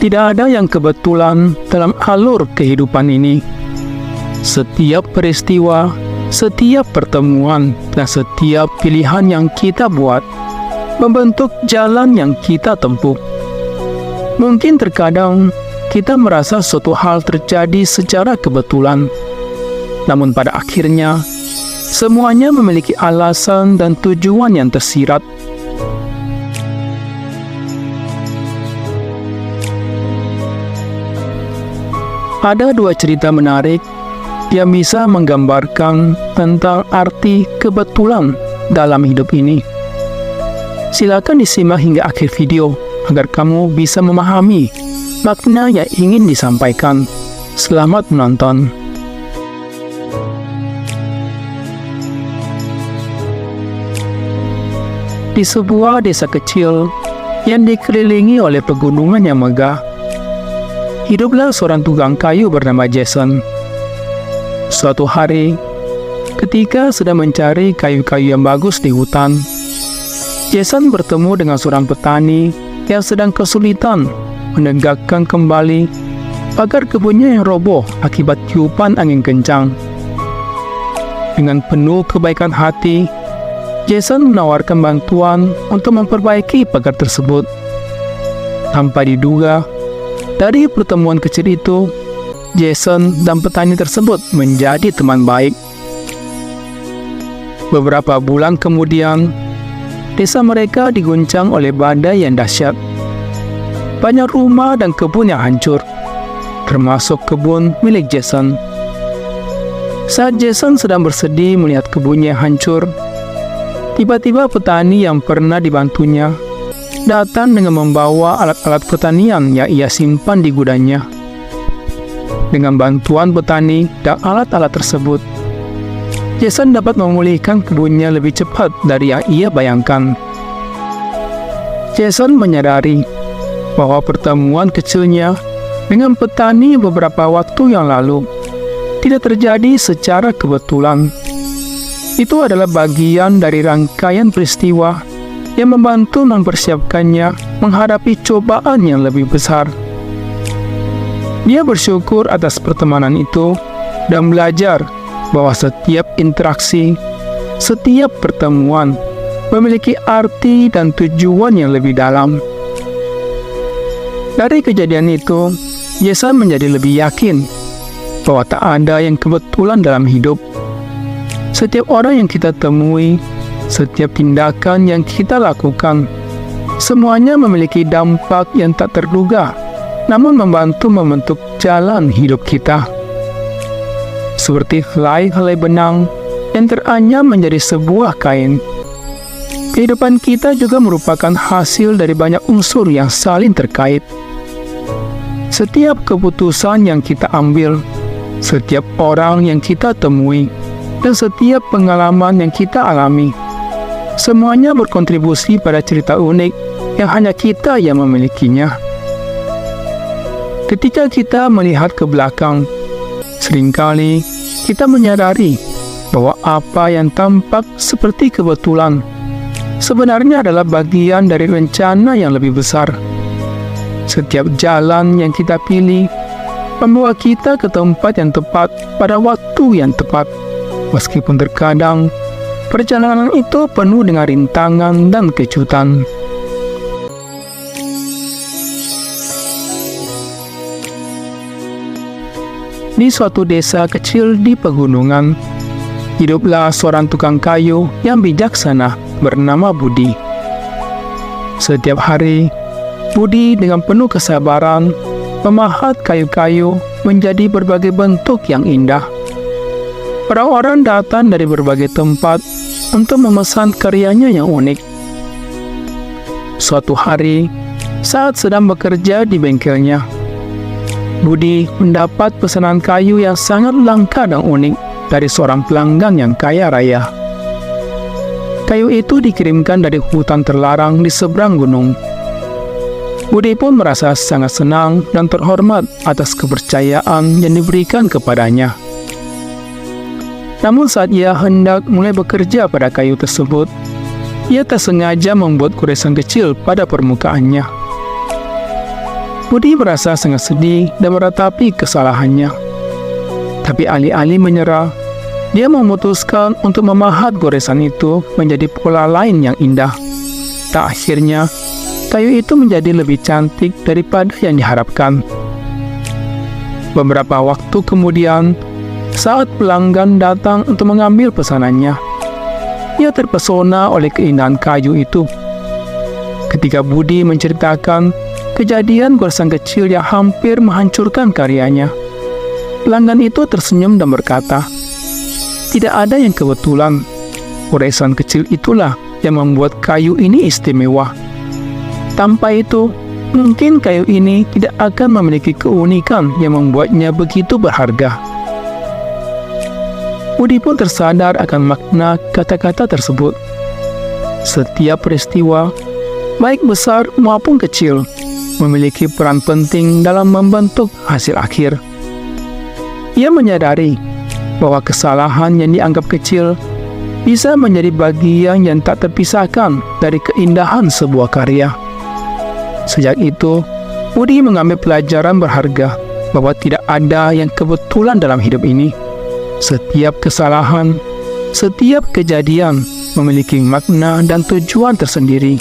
Tidak ada yang kebetulan dalam alur kehidupan ini. Setiap peristiwa, setiap pertemuan, dan setiap pilihan yang kita buat membentuk jalan yang kita tempuh. Mungkin terkadang kita merasa suatu hal terjadi secara kebetulan, namun pada akhirnya semuanya memiliki alasan dan tujuan yang tersirat. Ada dua cerita menarik yang bisa menggambarkan tentang arti kebetulan dalam hidup ini. Silakan disimak hingga akhir video agar kamu bisa memahami makna yang ingin disampaikan. Selamat menonton. Di sebuah desa kecil yang dikelilingi oleh pegunungan yang megah, hiduplah seorang tukang kayu bernama Jason. Suatu hari, ketika sedang mencari kayu-kayu yang bagus di hutan, Jason bertemu dengan seorang petani yang sedang kesulitan menegakkan kembali pagar kebunnya yang roboh akibat tiupan angin kencang. Dengan penuh kebaikan hati, Jason menawarkan bantuan untuk memperbaiki pagar tersebut. Tanpa diduga, dari pertemuan kecil itu, Jason dan petani tersebut menjadi teman baik. Beberapa bulan kemudian, desa mereka diguncang oleh badai yang dahsyat. Banyak rumah dan kebun yang hancur, termasuk kebun milik Jason. Saat Jason sedang bersedih melihat kebunnya yang hancur, tiba-tiba petani yang pernah dibantunya datang dengan membawa alat-alat pertanian yang ia simpan di gudangnya. Dengan bantuan petani dan alat-alat tersebut, Jason dapat memulihkan kebunnya lebih cepat dari yang ia bayangkan. Jason menyadari bahwa pertemuan kecilnya dengan petani beberapa waktu yang lalu tidak terjadi secara kebetulan. Itu adalah bagian dari rangkaian peristiwa yang membantu mempersiapkannya menghadapi cobaan yang lebih besar. Dia bersyukur atas pertemanan itu dan belajar bahwa setiap interaksi, setiap pertemuan memiliki arti dan tujuan yang lebih dalam. Dari kejadian itu, Jason menjadi lebih yakin bahwa tak ada yang kebetulan dalam hidup. Setiap orang yang kita temui, setiap tindakan yang kita lakukan, semuanya memiliki dampak yang tak terduga, namun membantu membentuk jalan hidup kita. Seperti helai-helai benang yang teranyam menjadi sebuah kain, kehidupan kita juga merupakan hasil dari banyak unsur yang saling terkait. Setiap keputusan yang kita ambil, setiap orang yang kita temui, dan setiap pengalaman yang kita alami, semuanya berkontribusi pada cerita unik yang hanya kita yang memilikinya. Ketika kita melihat ke belakang, seringkali kita menyadari bahwa apa yang tampak seperti kebetulan sebenarnya adalah bagian dari rencana yang lebih besar. Setiap jalan yang kita pilih membawa kita ke tempat yang tepat pada waktu yang tepat. Meskipun terkadang perjalanan itu penuh dengan rintangan dan kejutan. Di suatu desa kecil di pegunungan, hiduplah seorang tukang kayu yang bijaksana bernama Budi. Setiap hari, Budi dengan penuh kesabaran memahat kayu-kayu menjadi berbagai bentuk yang indah. Orang-orang datang dari berbagai tempat untuk memesan karyanya yang unik. Suatu hari, saat sedang bekerja di bengkelnya, Budi mendapat pesanan kayu yang sangat langka dan unik dari seorang pelanggan yang kaya raya. Kayu itu dikirimkan dari hutan terlarang di seberang gunung. Budi pun merasa sangat senang dan terhormat atas kepercayaan yang diberikan kepadanya. Namun saat ia hendak mulai bekerja pada kayu tersebut, ia tak sengaja membuat goresan kecil pada permukaannya. Budi merasa sangat sedih dan meratapi kesalahannya. Tapi alih-alih menyerah, dia memutuskan untuk memahat goresan itu menjadi pola lain yang indah. Tak akhirnya, kayu itu menjadi lebih cantik daripada yang diharapkan. Beberapa waktu kemudian, saat pelanggan datang untuk mengambil pesanannya, ia terpesona oleh keindahan kayu itu. Ketika Budi menceritakan kejadian goresan kecil yang hampir menghancurkan karyanya, pelanggan itu tersenyum dan berkata, "Tidak ada yang kebetulan. Goresan kecil itulah yang membuat kayu ini istimewa. Tanpa itu, mungkin kayu ini tidak akan memiliki keunikan yang membuatnya begitu berharga." Budi pun tersadar akan makna kata-kata tersebut. Setiap peristiwa, baik besar maupun kecil, memiliki peran penting dalam membentuk hasil akhir. Ia menyadari bahwa kesalahan yang dianggap kecil bisa menjadi bagian yang tak terpisahkan dari keindahan sebuah karya. Sejak itu, Budi mengambil pelajaran berharga bahwa tidak ada yang kebetulan dalam hidup ini. Setiap kesalahan, setiap kejadian memiliki makna dan tujuan tersendiri.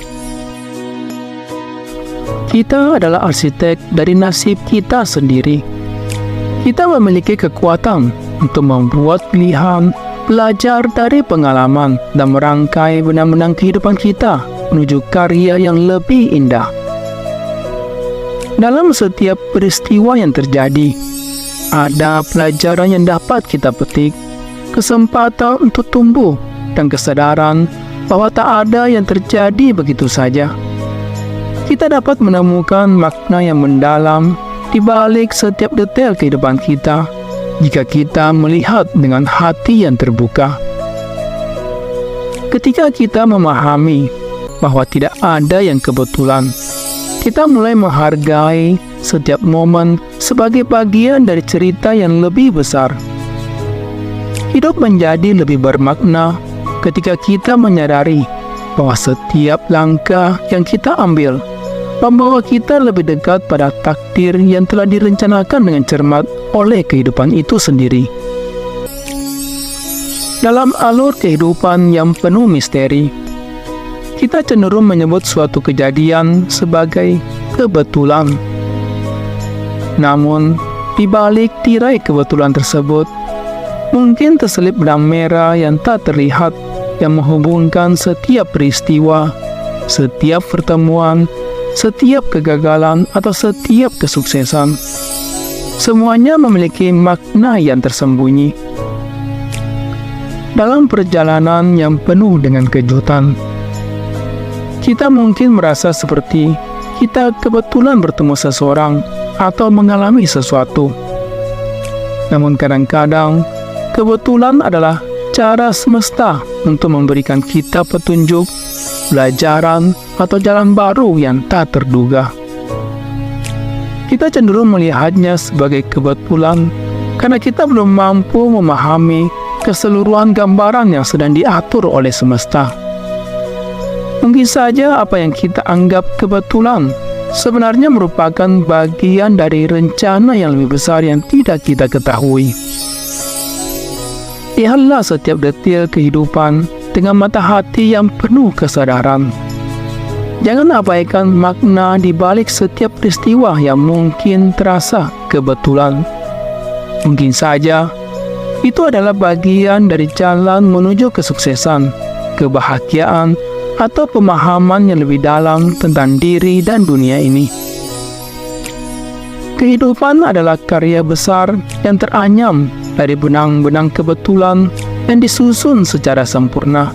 Kita adalah arsitek dari nasib kita sendiri. Kita memiliki kekuatan untuk membuat pilihan, belajar dari pengalaman, dan merangkai benang-benang kehidupan kita menuju karya yang lebih indah. Dalam setiap peristiwa yang terjadi, ada pelajaran yang dapat kita petik, kesempatan untuk tumbuh, dan kesadaran bahwa tak ada yang terjadi begitu saja. Kita dapat menemukan makna yang mendalam di balik setiap detail kehidupan kita jika kita melihat dengan hati yang terbuka. Ketika kita memahami bahwa tidak ada yang kebetulan, kita mulai menghargai setiap momen sebagai bagian dari cerita yang lebih besar. Hidup menjadi lebih bermakna ketika kita menyadari bahwa setiap langkah yang kita ambil membawa kita lebih dekat pada takdir yang telah direncanakan dengan cermat oleh kehidupan itu sendiri. Dalam alur kehidupan yang penuh misteri, kita cenderung menyebut suatu kejadian sebagai kebetulan. Namun, di balik tirai kebetulan tersebut, mungkin terselip benang merah yang tak terlihat yang menghubungkan setiap peristiwa, setiap pertemuan, setiap kegagalan atau setiap kesuksesan. Semuanya memiliki makna yang tersembunyi. Dalam perjalanan yang penuh dengan kejutan, kita mungkin merasa seperti kita kebetulan bertemu seseorang atau mengalami sesuatu. Namun kadang-kadang, kebetulan adalah cara semesta untuk memberikan kita petunjuk, pelajaran, atau jalan baru yang tak terduga. Kita cenderung melihatnya sebagai kebetulan karena kita belum mampu memahami keseluruhan gambaran yang sedang diatur oleh semesta. Mungkin saja apa yang kita anggap kebetulan sebenarnya merupakan bagian dari rencana yang lebih besar yang tidak kita ketahui. Lihatlah setiap detil kehidupan dengan mata hati yang penuh kesadaran. Jangan abaikan makna di balik setiap peristiwa yang mungkin terasa kebetulan. Mungkin saja itu adalah bagian dari jalan menuju kesuksesan, kebahagiaan, atau pemahaman yang lebih dalam tentang diri dan dunia ini. Kehidupan adalah karya besar yang teranyam dari benang-benang kebetulan yang disusun secara sempurna.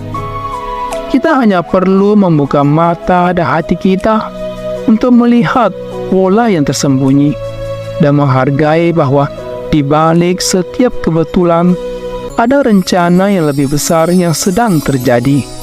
Kita hanya perlu membuka mata dan hati kita untuk melihat pola yang tersembunyi dan menghargai bahwa di balik setiap kebetulan ada rencana yang lebih besar yang sedang terjadi.